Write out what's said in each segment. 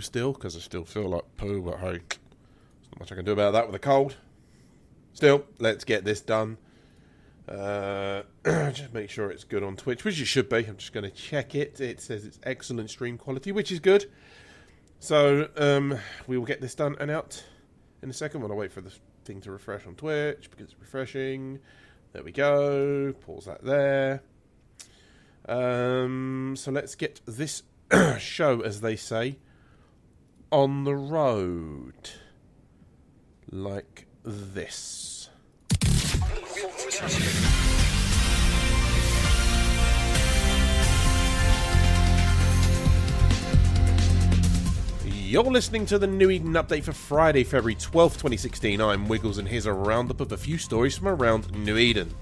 still, because I still feel like poo, but hey, there's not much I can do about that with a cold. Still, let's get this done. Just make sure it's good on Twitch, which it should be. I'm just going to check it. It says it's excellent stream quality, which is good. So, we will get this done and out in a second while I wait for the thing to refresh on Twitch, because it's refreshing. There we go. Pause that there. So let's get this show, as they say, on the road. Like this. You're listening to the New Eden update for Friday, February 12th, 2016. I'm Wiggles, and here's a roundup of a few stories from around New Eden.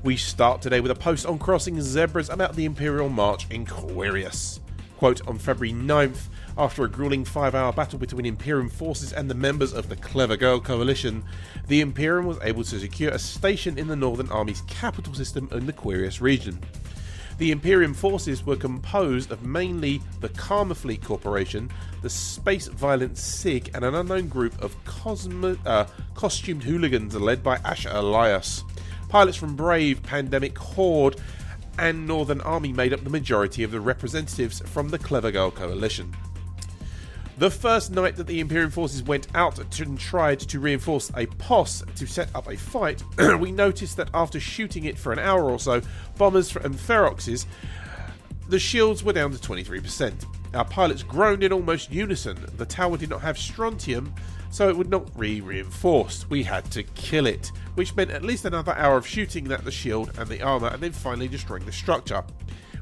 We start today with a post on crossing zebras about the Imperial March in Quirius. Quote, on February 9th, after a grueling 5-hour battle between Imperium forces and the members of the Clever Girl Coalition, the Imperium was able to secure a station in the Northern Army's capital system in the Quirius region. The Imperium forces were composed of mainly the Karma Fleet Corporation, the Space Violent SIG, and an unknown group of costumed hooligans led by Asher Elias. Pilots from Brave, Pandemic, Horde, and Northern Army made up the majority of the representatives from the Clever Girl Coalition. The first night that the Imperium forces went out and tried to reinforce a POS to set up a fight, we noticed that after shooting it for an hour or so, bombers and feroxes, the shields were down to 23%. Our pilots groaned in almost unison. The tower did not have strontium, so it would not be reinforced. We had to kill it, which meant at least another hour of shooting at the shield and the armour, and then finally destroying the structure.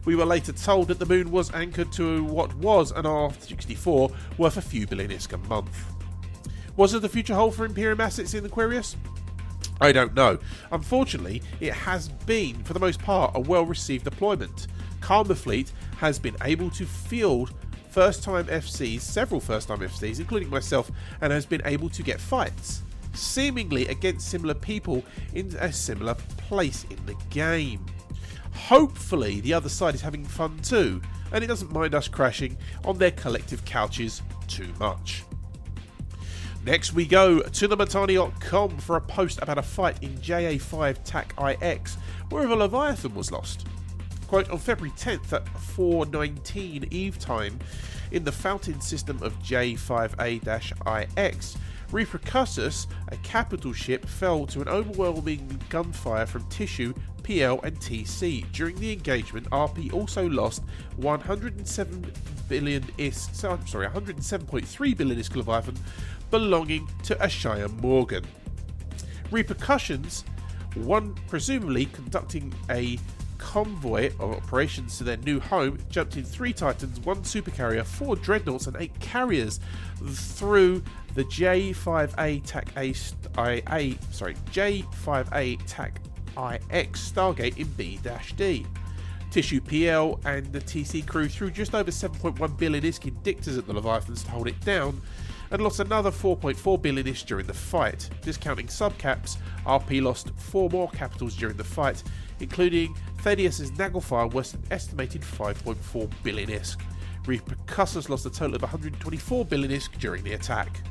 We were later told that the moon was anchored to what was an R-64 worth a few billion ISK a month. Was there the future hold for Imperium assets in the Quirius? I don't know. Unfortunately, it has been, for the most part, a well-received deployment. Karma Fleet has been able to field first-time FCs, several first-time FCs, including myself, and has been able to get fights, seemingly against similar people in a similar place in the game. Hopefully the other side is having fun too, and it doesn't mind us crashing on their collective couches too much. Next we go to the Matani.com for a post about a fight in JA5 TAC IX, where a Leviathan was lost. Quote, on February 10th at 4:19 Eve time, in the fountain system of J5A-IX, Reaper Cussus, a capital ship, fell to an overwhelming gunfire from Tissue, PL and TC. During the engagement, RP also lost 107.3 billion ISK Leviathan belonging to Ashaya Morgan. Repercussions, one presumably conducting a convoy of operations to their new home, jumped in 3 Titans, 1 supercarrier, 4 dreadnoughts and 8 carriers through the J5A TAC IX Stargate in B-D. Tissue PL and the TC crew threw just over 7.1 billion ISK in dictors at the Leviathans to hold it down, and lost another 4.4 billion ISK during the fight. Discounting subcaps, RP lost 4 more capitals during the fight, including Thaddeus's Naglfire was an estimated 5.4 billion ISK. Repercussus lost a total of 124 billion ISK during the attack.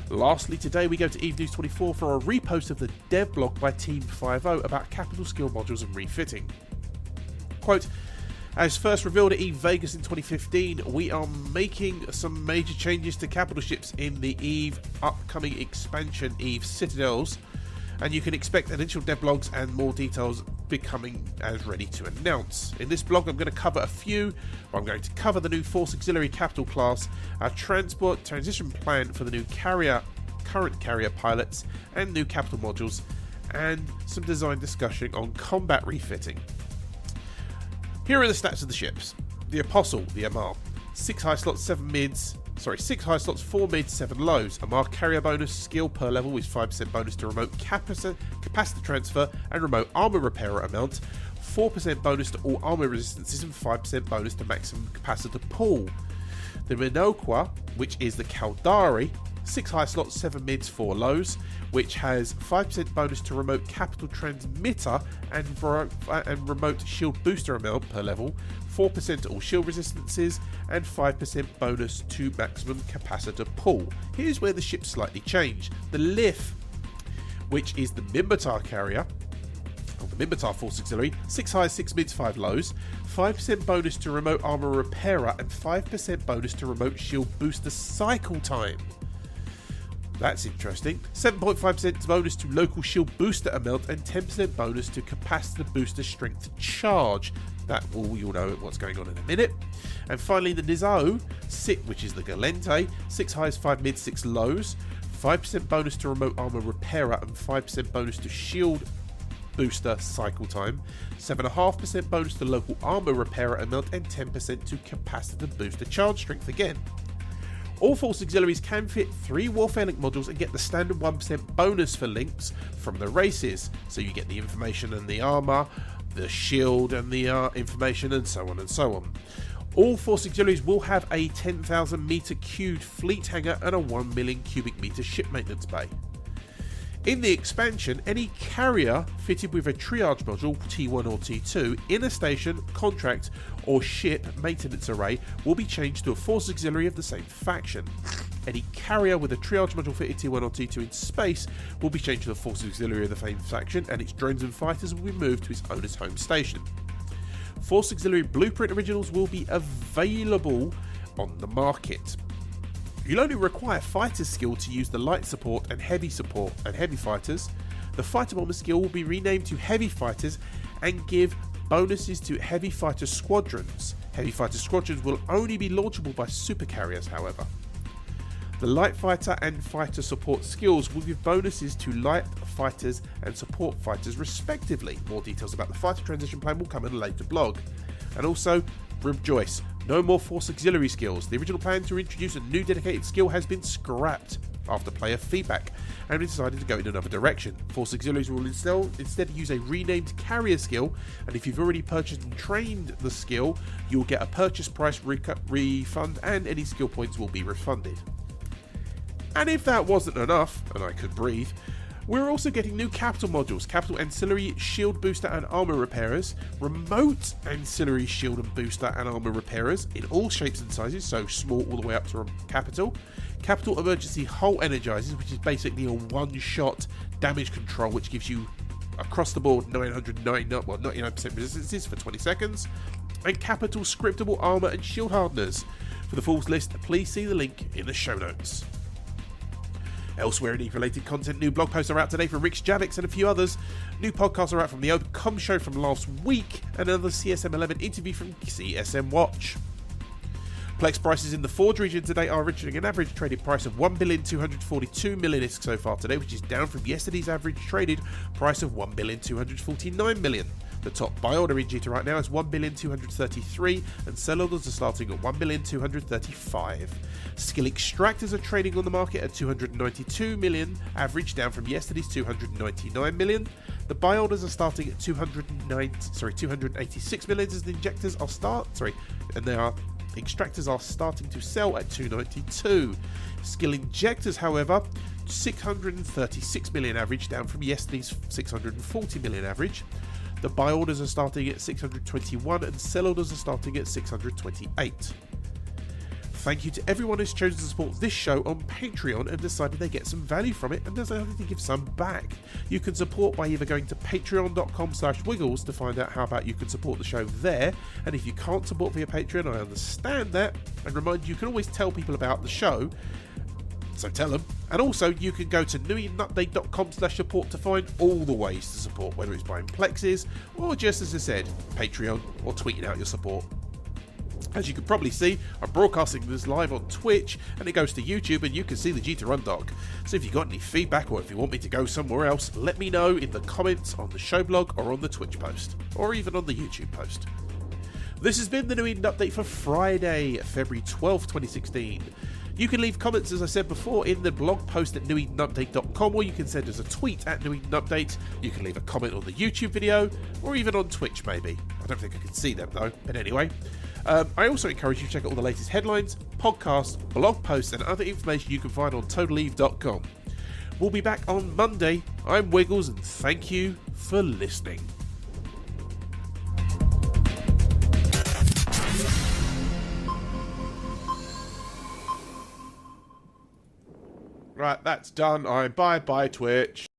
Lastly, today we go to Eve News 24 for a repost of the dev blog by Team 50 about capital skill modules and refitting. Quote, as first revealed at Eve Vegas in 2015, we are making some major changes to capital ships in the Eve upcoming expansion Eve Citadels, and you can expect initial devlogs and more details becoming as ready to announce. In this blog I'm going to cover a few. I'm going to cover the new Force Auxiliary Capital class, our transport transition plan for the new current carrier pilots and new capital modules, and some design discussion on combat refitting. Here are the stats of the ships. The Apostle, the Amarr, 6 high slots, 4 mids, 7 lows. Amarr carrier bonus skill per level is 5% bonus to remote capacitor transfer and remote armor repairer amount, 4% bonus to all armor resistances, and 5% bonus to maximum capacitor pull. The Minoqua, which is the Caldari, 6 high slots, 7 mids, 4 lows, which has 5% bonus to remote capital transmitter and remote shield booster amount per level, 4% to all shield resistances, and 5% bonus to maximum capacitor pull. Here's where the ships slightly change. The Lith, which is the Minmatar carrier, or the Minmatar Force Auxiliary, 6 highs, 6 mids, 5 lows, 5% bonus to remote armor repairer, and 5% bonus to remote shield booster cycle time. That's interesting. 7.5% bonus to local shield booster amount, and 10% bonus to capacitor booster strength charge. That you'll know what's going on in a minute. And finally, the Nizao, which is the Galente, 6 highs, 5 mids, 6 lows, 5% bonus to remote armor repairer, and 5% bonus to shield booster cycle time, 7.5% bonus to local armor repairer amount, and 10% to capacitor booster charge strength again. All Force Auxiliaries can fit 3 Warfare Link modules and get the standard 1% bonus for links from the races. So you get the information and the armor, the shield and the information, and so on and so on. All Force Auxiliaries will have a 10,000 meter cubed fleet hangar and a 1 million cubic meter ship maintenance bay. In the expansion, any carrier fitted with a triage module, T1 or T2, in a station, contract, or ship maintenance array will be changed to a Force Auxiliary of the same faction. Any carrier with a triage module fitted T1 or T2 in space will be changed to a Force Auxiliary of the same faction, and its drones and fighters will be moved to its owner's home station. Force Auxiliary Blueprint Originals will be available on the market. You'll only require fighter skill to use the light support and heavy fighters. The fighter bomber skill will be renamed to heavy fighters and give bonuses to heavy fighter squadrons. Heavy fighter squadrons will only be launchable by super carriers, however. The light fighter and fighter support skills will give bonuses to light fighters and support fighters respectively. More details about the fighter transition plan will come in a later blog. And also, rejoice, no more Force Auxiliary skills. The original plan to introduce a new dedicated skill has been scrapped after player feedback, and we decided to go in another direction. Force Auxiliaries will instead use a renamed carrier skill, and if you've already purchased and trained the skill, you'll get a purchase price refund, and any skill points will be refunded. And if that wasn't enough, and I could breathe, we're also getting new capital modules, capital ancillary shield booster and armor repairers, remote ancillary shield and booster and armor repairers in all shapes and sizes, so small all the way up to capital emergency hull energizers, which is basically a one-shot damage control which gives you across the board 99% resistances for 20 seconds, and capital scriptable armor and shield hardeners. For the full list, please see the link in the show notes. Elsewhere in EVE-related content, new blog posts are out today from Rick Javix and a few others. New podcasts are out from the Open show from last week, and another CSM11 interview from CSM Watch. Plex prices in the Forge region today are reaching an average traded price of 1,242 million ISK so far today, which is down from yesterday's average traded price of 1,249 million. The top buy order in Jita right now is 1,233, and sell orders are starting at 1,235. Skill extractors are trading on the market at 292 million, average down from yesterday's 299 million. The buy orders are starting at 286 million as the injectors are extractors are starting to sell at 292. Skill injectors, however, 636 million average, down from yesterday's 640 million average. The buy orders are starting at 621 and sell orders are starting at 628. Thank you to everyone who's chosen to support this show on Patreon and decided they get some value from it and decided to give some back. You can support by either going to patreon.com/wiggles to find out how about you can support the show there, and if you can't support via Patreon, I understand that, and remind you can always tell people about the show, so tell them. And also you can go to newedenupdate.com/support to find all the ways to support, whether it's buying plexes or just, as I said, Patreon or tweeting out your support. As you can probably see, I'm broadcasting this live on Twitch, and it goes to YouTube, and you can see the Jita Run Doc. So if you've got any feedback, or if you want me to go somewhere else, let me know in the comments on the show blog or on the Twitch post, or even on the YouTube post. This has been the New Eden Update for Friday, February 12th, 2016. You can leave comments, as I said before, in the blog post at newedenupdate.com, or you can send us a tweet at New Eden Update. You can leave a comment on the YouTube video, or even on Twitch, maybe. I don't think I can see them, though. But anyway, I also encourage you to check out all the latest headlines, podcasts, blog posts, and other information you can find on TotalEve.com. We'll be back on Monday. I'm Wiggles, and thank you for listening. Right, that's done. Bye-bye, Twitch.